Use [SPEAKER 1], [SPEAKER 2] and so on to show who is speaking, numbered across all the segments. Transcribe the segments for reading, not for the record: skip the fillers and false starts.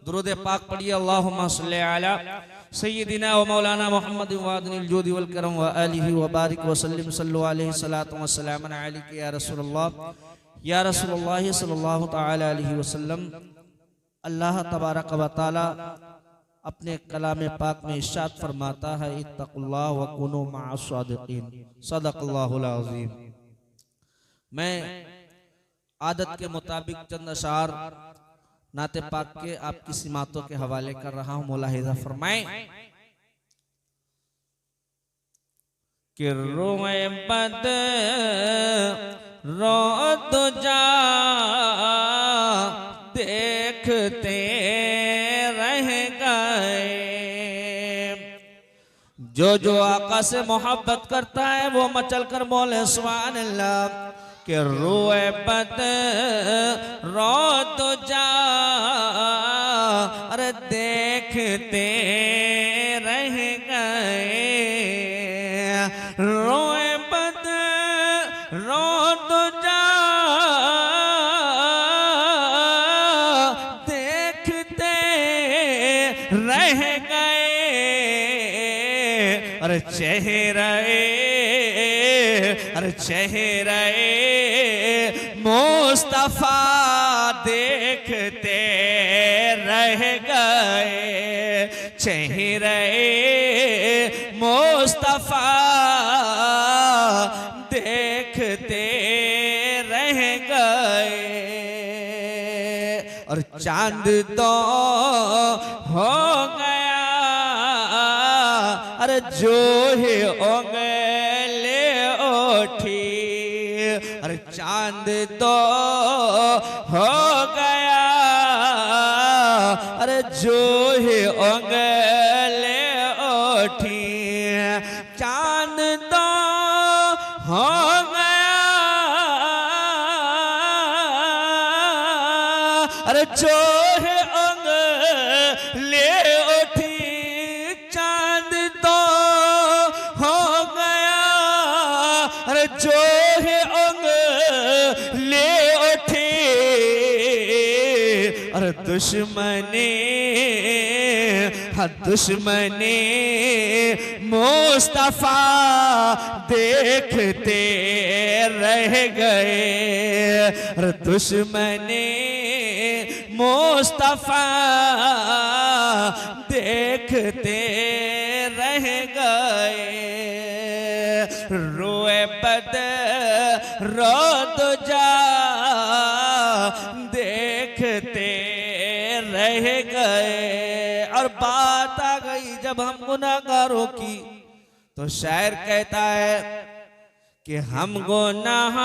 [SPEAKER 1] दुरूद पाक पढ़िए। अल्लाहुम्मा सल्ली अला सय्यिदिना व मौलाना मुहम्मद व अदनिल जुदी वल करम व आलिहि व बारिक व सल्लिम सल्लु अलैहि सलातु व सलाम अलैका या रसूलल्लाह सल्लल्लाहु तआला अलैहि वसल्लम। अल्लाह तबारक व तआला अपने कलाम पाक में इरशाद फरमाता है, इत्तकुल्लाह व कुनू मअस सादिकीन। सदक़ल्लाहुल अज़ीम। मैं आदत के मुताबिक चंद अशार नाते पाक के आपकी सिमातों के हवाले कर रहा हूं। मुलाहिज़ा फरमाएं कि रोए बद रो तो जा देखते रह गए। जो आका से मोहब्बत करता है वो मचल कर बोले सुभान अल्लाह। कि रोए बद रो तो जा अरे देखते रह गए। रोए बद रो तो जा देखते रह गए। अरे चेहरे मुस्तफा देखते रह गए। चेहरे मुस्तफा देखते रह गए। और चांद तो हो गया अरे जो ही उंगली उठी। अरे चांद तो हो गया अरे जो ही उंगली उठी। चांद तो हो गया अरे जो ही उंगली उठी। चांद तो हो गया अरे जो ही उंगली उठी। अरे दुश्मनी मुस्तफा देखते रह गए। अरे दुश्मनी मुस्तफा देखते रह गए। रोए बद रो तो जा देखते रह गए। और बात आ गई जब हम गुनाहगारों की, तो शायर कहता है कि हम गुनाहगारों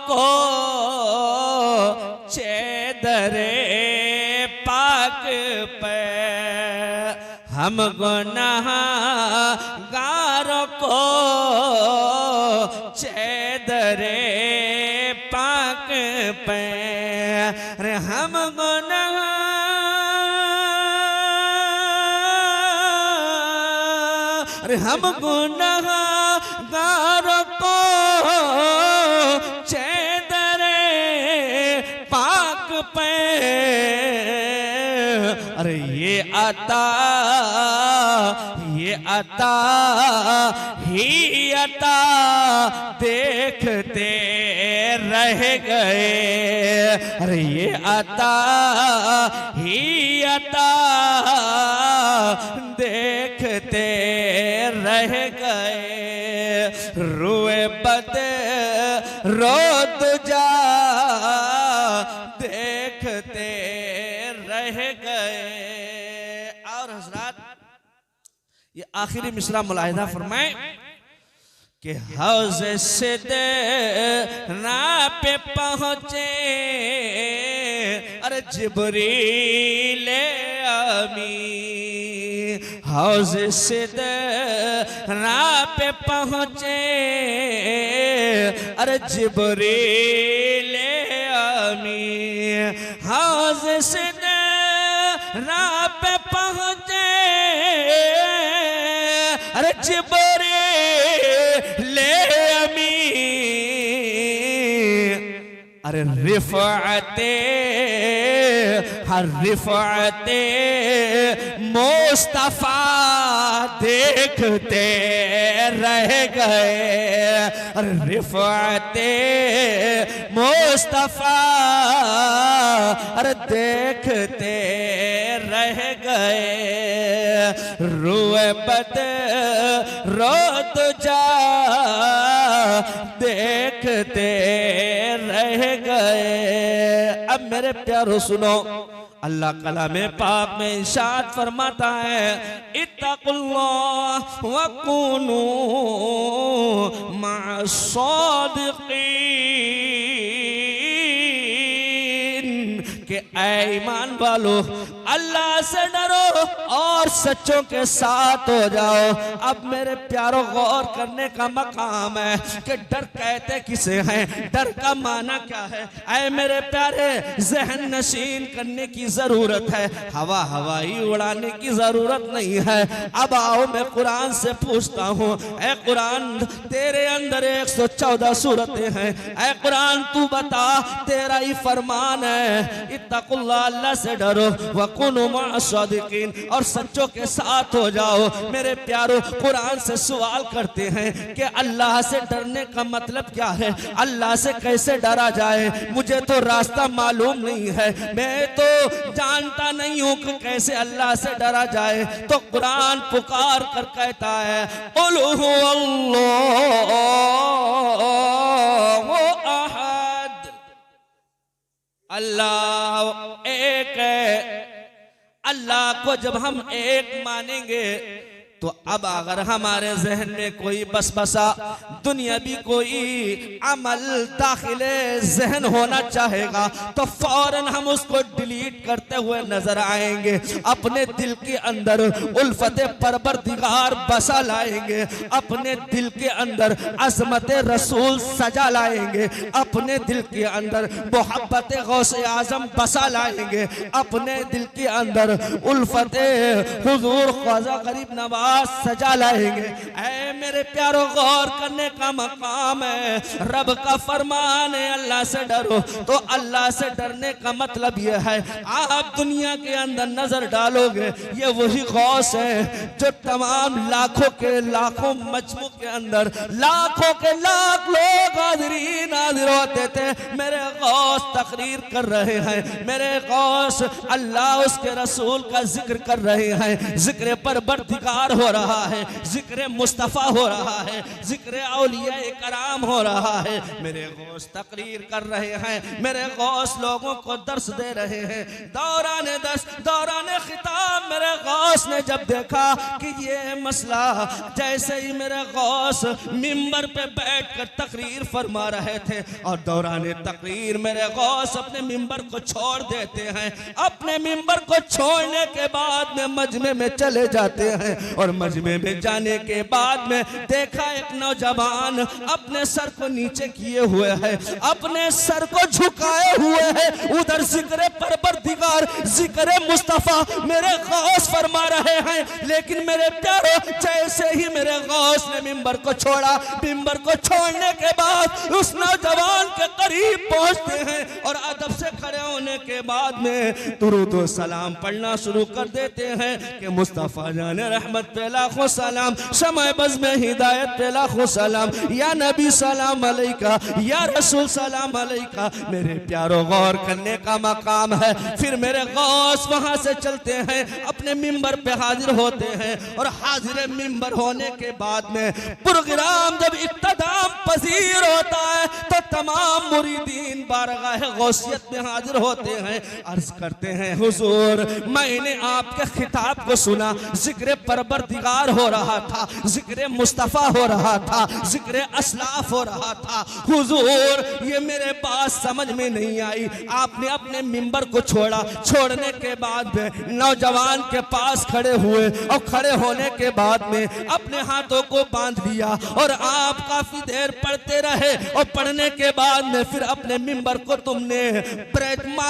[SPEAKER 1] को चेदरे पाक पे। हम गुनाहगारों को चेदरे पाक पे। अरे हम गुनाहगारों को चेदरे पाक पे। अरे ये अता ही अता देखते रह गए। अरे ये अता ही अता देखते रह गए। रोए बद रो तो जा देखते रह गए। और हज़रात ये आखिरी मिसरा मुलाहिज़ा फरमाएं कि हौज़ सिदरा पे पहुँचे अरे जिब्रील अमीन। हौज़ सिदरा पे पहुँचे अरे जिब्रील अमीन। हौज़ सिदरा पे पहुँचे अरे जिब्रील अमीन। अरे अरे रिफ़अते हर रिफ़अते मुस्तफ़ा देखते रह गए। अरे रिफ़अते मुस्तफ़ा अरे देखते रह गए। रुए बद रोत जा देखते रह गए। अब मेरे प्यारो सुनो, अल्लाह कलामे पाक में इरशाद फरमाता है इत्तकुल्लाह व कुनू मअस-सादिकीन के ऐ ईमान वालो अल्लाह से डरो और सच्चों के साथ हो जाओ। अब मेरे प्यारो गौर करने का मकाम है कि डर कहते किसे हैं, डर का माना क्या है। ऐ मेरे प्यारे जहन नशीन करने की जरूरत है, हवा हवाई उड़ाने की जरूरत नहीं है। अब आओ मैं कुरान से पूछता हूँ, ऐ कुरान तेरे अंदर 114 सूरतें हैं, ऐ कुरान तू बता तेरा ही फरमान है इत्तकुल्लाह अल्लाह से डरो वकुनु मअस-सादिकीन और सच्चों के साथ हो जाओ। मेरे प्यारो कुरान से सवाल करते हैं कि अल्लाह से डरने का मतलब क्या है, अल्लाह से कैसे डरा जाए। मुझे तो रास्ता मालूम नहीं है, मैं तो जानता नहीं हूँ कि कैसे अल्लाह से डरा जाए। तो कुरान पुकार कर कहता है कुल हुवल्लाहु अहद, अल्लाह एक है। अल्लाह को जब हम एक मानेंगे तो अब अगर हमारे जहन में कोई बसबसा दुनियावी कोई अमल दाखिले जहन होना चाहेगा तो फौरन हम उसको डिलीट करते हुए नजर आएंगे। अपने दिल के अंदर उल्फत परवरदिगार बसा लाएंगे, अपने दिल के अंदर अजमत रसूल सजा लाएंगे, अपने दिल के अंदर मोहब्बत गौसे आजम बसा लाएंगे, अपने दिल के अंदर उल्फत हुजूर ख्वाजा गरीब नवाज सजा लाएंगे। ऐ मेरे प्यारो गौर करने का मकाम है, रब का फरमान है अल्लाह से डरो। तो अल्लाह से डरने का मतलब यह है आप दुनिया के अंदर नजर डालोगे, ये वही गौस है जो तमाम लाखों के लाखों मजमू के अंदर लाखों के लाख लोग हाज़रीन हाज़िर होते थे। मेरे गौस तकरीर कर रहे हैं, मेरे गौस अल्लाह उसके रसूल का जिक्र कर रहे हैं, जिक्र परवरदिगार हो रहा है, जिक्र मुस्तफा हो रहा है, जिक्र औलिया कराम हो रहा है। मेरे गौस तकरीर कर रहे हैं, मेरे गौस लोगों को दर्स दे रहे हैं। दौराने दर्स दौराने खिताब मेरे गौस ने जब देखा कि ये मसला, जैसे ही मेरे गौस मिंबर पे बैठकर तकरीर फरमा रहे थे और दौराने तकरीर मेरे गौस अपने मिंबर को छोड़ देते हैं, अपने मिंबर को छोड़ने के बाद में मजमे में चले जाते हैं और मजमे में जाने के बाद में देखा एक नौजवान अपने सर को नीचे किए हुए है, अपने सर को झुकाए हुए है, उधर जिक्र परवरदिगार जिक्र मुस्तफा मेरे गौस फरमा रहे हैं। लेकिन मेरे प्यारो जैसे ही मेरे गौस ने मिंबर को छोड़ा, मिंबर को छोड़ने के बाद उस नौजवान के करीब पहुंचते हैं और अदब से खड़े होने के बाद में दुरूद व सलाम पढ़ना शुरू कर देते हैं कि मुस्तफा जाने रहमत पे लाखों सलाम, शमाए बज़ में हिदायत पे लाखों सलाम, या नबी सलाम अलैका, या रसूल सलाम अलैका। मेरे प्यारो गौर करने का मकाम है। फिर मेरे गौस वहां से चलते हैं, अपने मिंबर पे हाजिर होते हैं और हाजिर मिंबर होने के बाद में प्रोग्राम जब इख्तिताम पजीर होता है तो तमाम मुरीदीन बारगाह गौसियत में हाजिर होते हैं, अर्ज करते हैं हुजूर मैंने आपके खिताब को सुना, जिक्र परवरदिगार हो रहा था, जिक्र मुस्तफा हो रहा था, जिक्र असलाफ हो रहा था। हुजूर ये मेरे बात समझ में नहीं आई, आपने अपने मिंबर को छोड़ा, छोड़ने के बाद में नौजवान के पास खड़े हुए और खड़े होने के बाद में अपने हाथों को बांध लिया और आप काफी देर पढ़ते रहे और पढ़ने के बाद में फिर अपने मिंबर को तुमने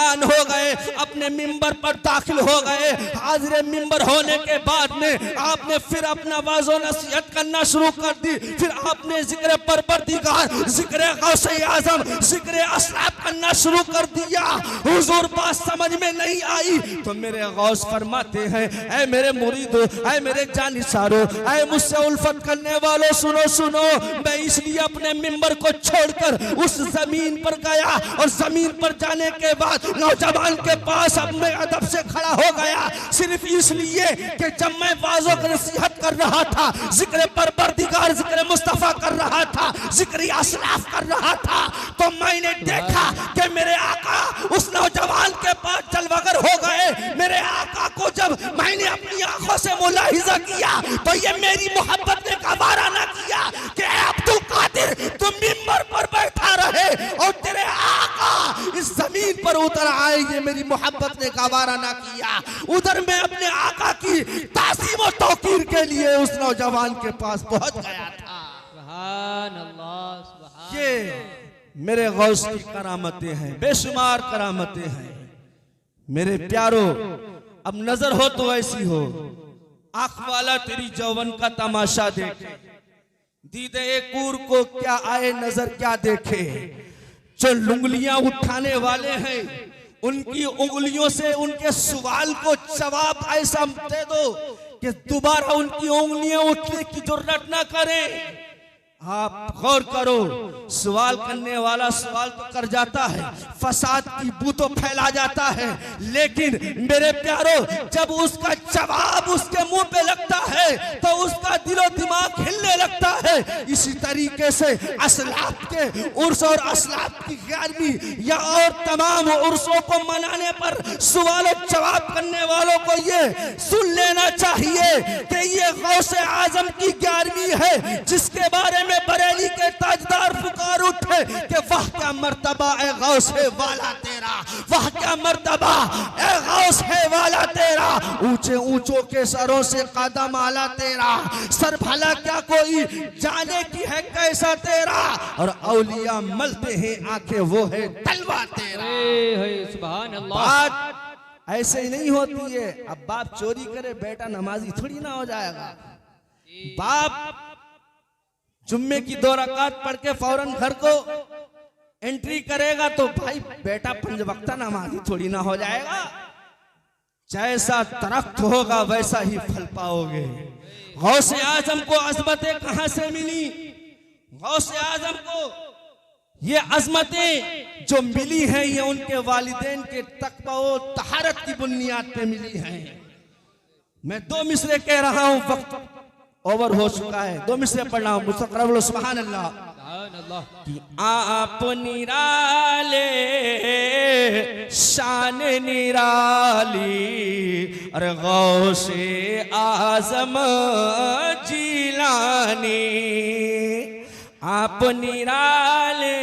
[SPEAKER 1] मेहमान हो गए, अपने मिंबर पर दाखिल हो गए। हाजिर मिंबर होने के बाद में आपने फिर अपना वाज़ो नसीहत करना शुरू कर दी। फिर आपने जिक्र परवरदिगार, जिक्र गौसे आज़म, जिक्र असलाफ करना शुरू कर दिया। हुजूर बात समझ में नहीं आई तो मेरे गौस फरमाते हैं, ऐ मेरे मुरीदो, ऐ मेरे जानिसारो, ऐ मुझसे उल्फत करने वालों, सुनो सुनो, मैं इसलिए अपने मिंबर को छोड़कर उस जमीन पर गया और जमीन पर जाने के बाद नौजवान के पास अब मैं अदब से खड़ा हो गया, सिर्फ इसलिए कि जब मैं वाज़ो की नसीहत कर रहा था, जिक्र परवरदिगार, जिक्र मुस्तफा कर रहा था, जिक्र असलाफ कर रहा था, तो मैंने देखा कि मेरे आका उस नौजवान के पास जलवागर हो गए। मेरे आका को जब मैंने अपनी आंखों से मुलाहिजा किया तो ये मेरी मोहब्बत ने गवारा ना किया कि अब्दुल कादिर तुम मिंबर पर बैठा रहे और तेरे आका इस जमीन पर उतर आए, ये मेरी मोहब्बत ने गवारा ना किया। उधर मैं अपने आका की ताज़ीम और तौकीर के लिए उस नौजवान के पास पहुंच गया था।
[SPEAKER 2] सुभान अल्लाह, सुभान।
[SPEAKER 1] ये मेरे गौस की करामतें हैं, बेशुमार करामतें हैं। मेरे प्यारो, अब नजर हो तो ऐसी हो, आंख वाला तेरी जौवन का तमाशा देखे, दीदे कूर को क्या आए नजर क्या देखे। जो उंगलियां उठाने वाले हैं उनकी उंगलियों से उनके सवाल को जवाब ऐसा दे दो कि दोबारा उनकी उंगलियां उठने की जरूरत ना करें। आप गौर करो, सवाल करने वाला सवाल तो कर जाता है, फसाद की बू तो फैला जाता है, लेकिन मेरे प्यारो जब उसका जवाब उसके मुंह पे लगता है तो उसका दिलो दिमाग हिलने लगता है। इसी तरीके से असलाफ के उर्स और असलाफ की 11वीं या और तमाम उर्सों को मनाने पर सवाल और जवाब करने वालों को ये सुन लेना चाहिए कि ये गौसे आजम की 11वीं है, जिसके बारे में बरेली के ताजदार पुकार उठे कि वाह क्या मर्तबा ए गौस है वाला तेरा, वाह क्या मर्तबा ए गौस है वाला तेरा, ऊंचे ऊंचों के सरों से कदम आला तेरा, सर भला क्या कोई जाने की है कैसा तेरा, और औलिया मलते हैं आंखें वो है तलवा तेरा।
[SPEAKER 2] सुभान अल्लाह।
[SPEAKER 1] बात ऐसे ही नहीं होती है। अब बाप चोरी करे बेटा नमाजी थोड़ी ना हो जाएगा। बाप जुम्मे की 2 रकात पढ़ के फौरन घर को एंट्री करेगा तो भाई बेटा 5 वक्ता नमाजी थोड़ी ना हो जाएगा। जैसा दरख्त होगा वैसा ही फल पाओगे। गौसे आजम को अजमतें कहां से मिली? गौसे आजम को ये अजमतें जो मिली हैं ये उनके वालिदैन के तकवा और तहारत की बुनियाद पे मिली हैं। मैं 2 मिसरे कह रहा हूं, वक्त ओवर हो चुका है, 2 मिसरे पढ़ रहा हूं। मुस्तक़बिल बोलो सुभान अल्लाह। कि आप निराले शान निराली, अरे गौसे आजम जिलानी, आप निराले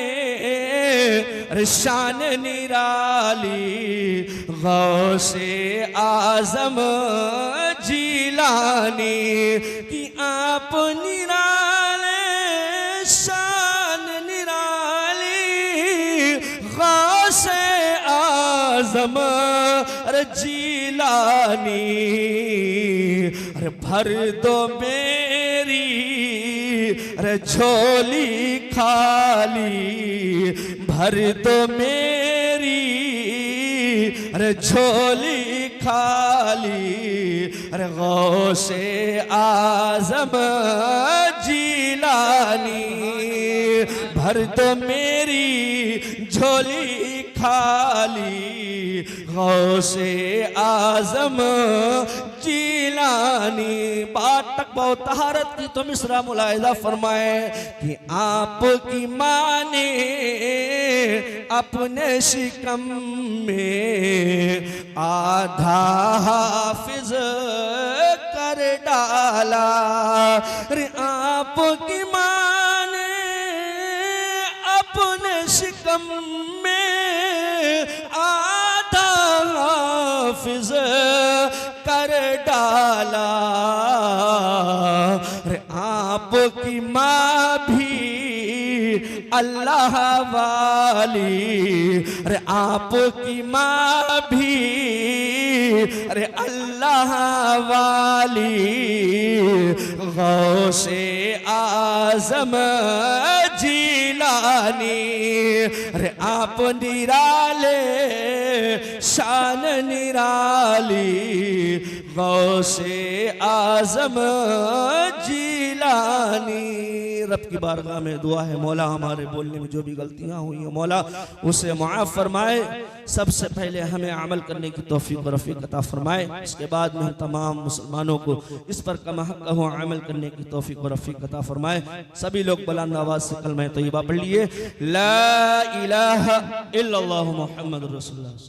[SPEAKER 1] अरे शान निराली, गौसे आजम जिलानी, कि आप निराले शान निराली, गौसे आजम अरे जिलानी, अरे भर दो मेरी अरे झोली खाली, भर दो मेरी अरे झोली खाली, अरे गौसे आजम जिलानी, भर दो मेरी झोली खाली, गौसे आजम जिलानी। बात तक बहुत तहारत की तो मिसरा मुलाहिजा फरमाए कि आपकी माने अपने शिकम में आधा हाफिज कर डाला, रे आपकी माने अपने शिकम में आधा हाफिज कर डाला, रे आपकी माँ भी अल्लाह वाली, अरे आपकी माँ भी अरे अल्लाह वाली, गौसे आजम जिलानी, अरे आप निराले शान निराली, गौसे आजम जिलानी। रब की बारगाह में दुआ है, मौला हमारे बोलने में जो भी गलतियां हुई हैं मौला उसे मुआफ़ फरमाए। सबसे पहले हमें अमल करने की तौफीक और रफ़ीक अता फरमाए, इसके बाद में हम तमाम मुसलमानों को इस पर कमा अमल करने की तौफीक और रफ़ीक अता फरमाए। सभी लोग बुलंद आवाज़ से कलमा तैयबा पढ़ लिए, ला इलाहा इल्लल्लाहु मुहम्मदुर रसूलुल्लाह।